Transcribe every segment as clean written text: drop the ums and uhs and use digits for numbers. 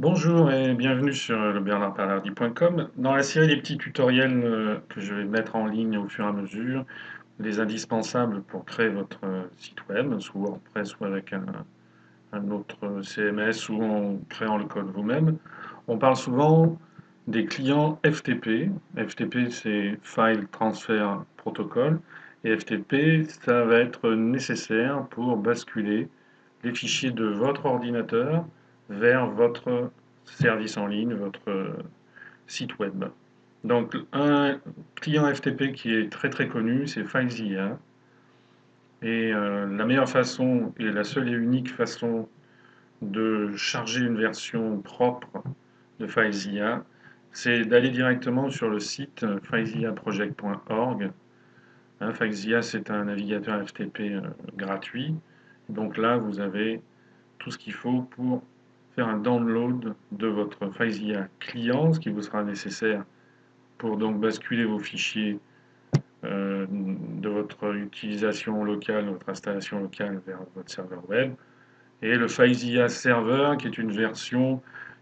Bonjour et bienvenue sur lebernardpalardi.com. Dans la série des petits tutoriels que je vais mettre en ligne au fur et à mesure, les indispensables pour créer votre site web, soit WordPress ou avec un autre CMS ou en créant le code vous-même, on parle souvent des clients FTP. FTP, c'est File Transfer Protocol. Et FTP, ça va être nécessaire pour basculer les fichiers de votre ordinateur vers votre service en ligne, votre site web. Donc un client FTP qui est très très connu, c'est FileZilla. Et la meilleure façon et la seule et unique façon de charger une version propre de FileZilla, c'est d'aller directement sur le site filezillaproject.org. FileZilla, c'est un navigateur FTP gratuit. Donc là, vous avez tout ce qu'il faut pour faire un download de votre FileZilla client, ce qui vous sera nécessaire pour donc basculer vos fichiers de votre utilisation locale, votre installation locale vers votre serveur web. Et le FileZilla Server, qui est une version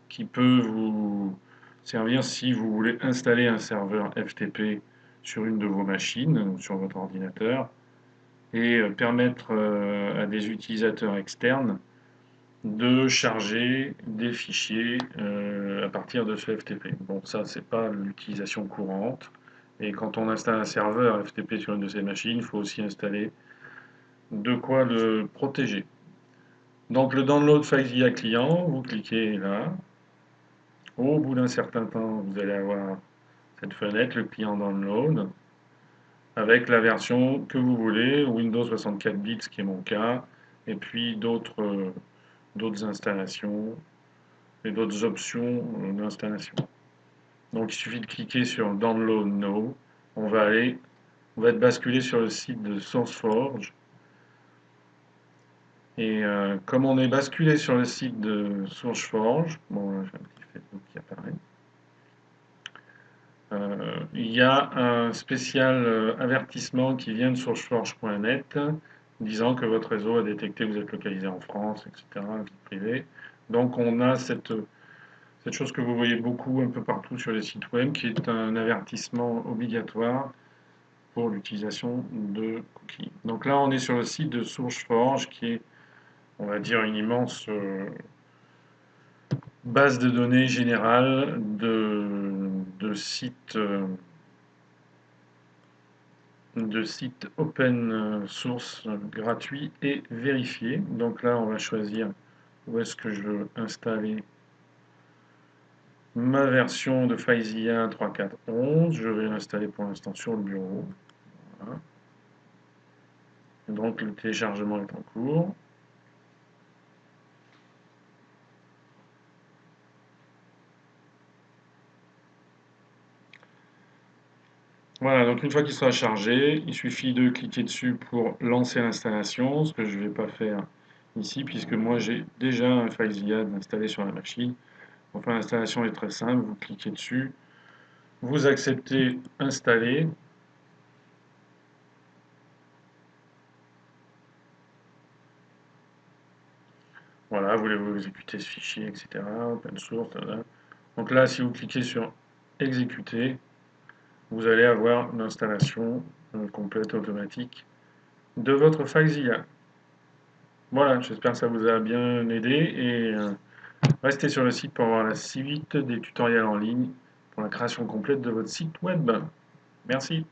qui peut vous servir si vous voulez installer un serveur FTP sur une de vos machines ou sur votre ordinateur et permettre à des utilisateurs externes de charger des fichiers à partir de ce FTP. Bon, ça, c'est pas l'utilisation courante. Et quand on installe un serveur FTP sur une de ces machines, il faut aussi installer de quoi le protéger. Donc, le download FileZilla client, vous cliquez là. Au bout d'un certain temps, vous allez avoir cette fenêtre, le client download, avec la version que vous voulez, Windows 64 bits, ce qui est mon cas, et puis d'autres installations et d'autres options d'installation. Donc il suffit de cliquer sur Download Now. On va être basculé sur le site de SourceForge. Et comme on est basculé sur le site de SourceForge, bon, là, j'ai un petit Facebook qui apparaît. Il y a un spécial avertissement qui vient de sourceforge.net disant que votre réseau a détecté que vous êtes localisé en France, etc., vie privée. Donc on a cette chose que vous voyez beaucoup un peu partout sur les sites web, qui est un avertissement obligatoire pour l'utilisation de cookies. Donc là, on est sur le site de SourceForge, qui est, on va dire, une immense base de données générale de sites open source gratuits et vérifiés. Donc là, on va choisir où est-ce que je veux installer ma version de FileZilla 3.4.11. Je vais l'installer pour l'instant sur le bureau. Voilà. Donc le téléchargement est en cours. Voilà, donc une fois qu'il sera chargé, il suffit de cliquer dessus pour lancer l'installation, ce que je ne vais pas faire ici, puisque moi j'ai déjà un FileZilla installé sur la machine. Enfin, l'installation est très simple, vous cliquez dessus, vous acceptez installer. Voilà, voulez-vous exécuter ce fichier, etc. Open source, voilà. Donc là, si vous cliquez sur exécuter, vous allez avoir l'installation complète automatique de votre FileZilla. Voilà, j'espère que ça vous a bien aidé et restez sur le site pour voir la suite des tutoriels en ligne pour la création complète de votre site web. Merci.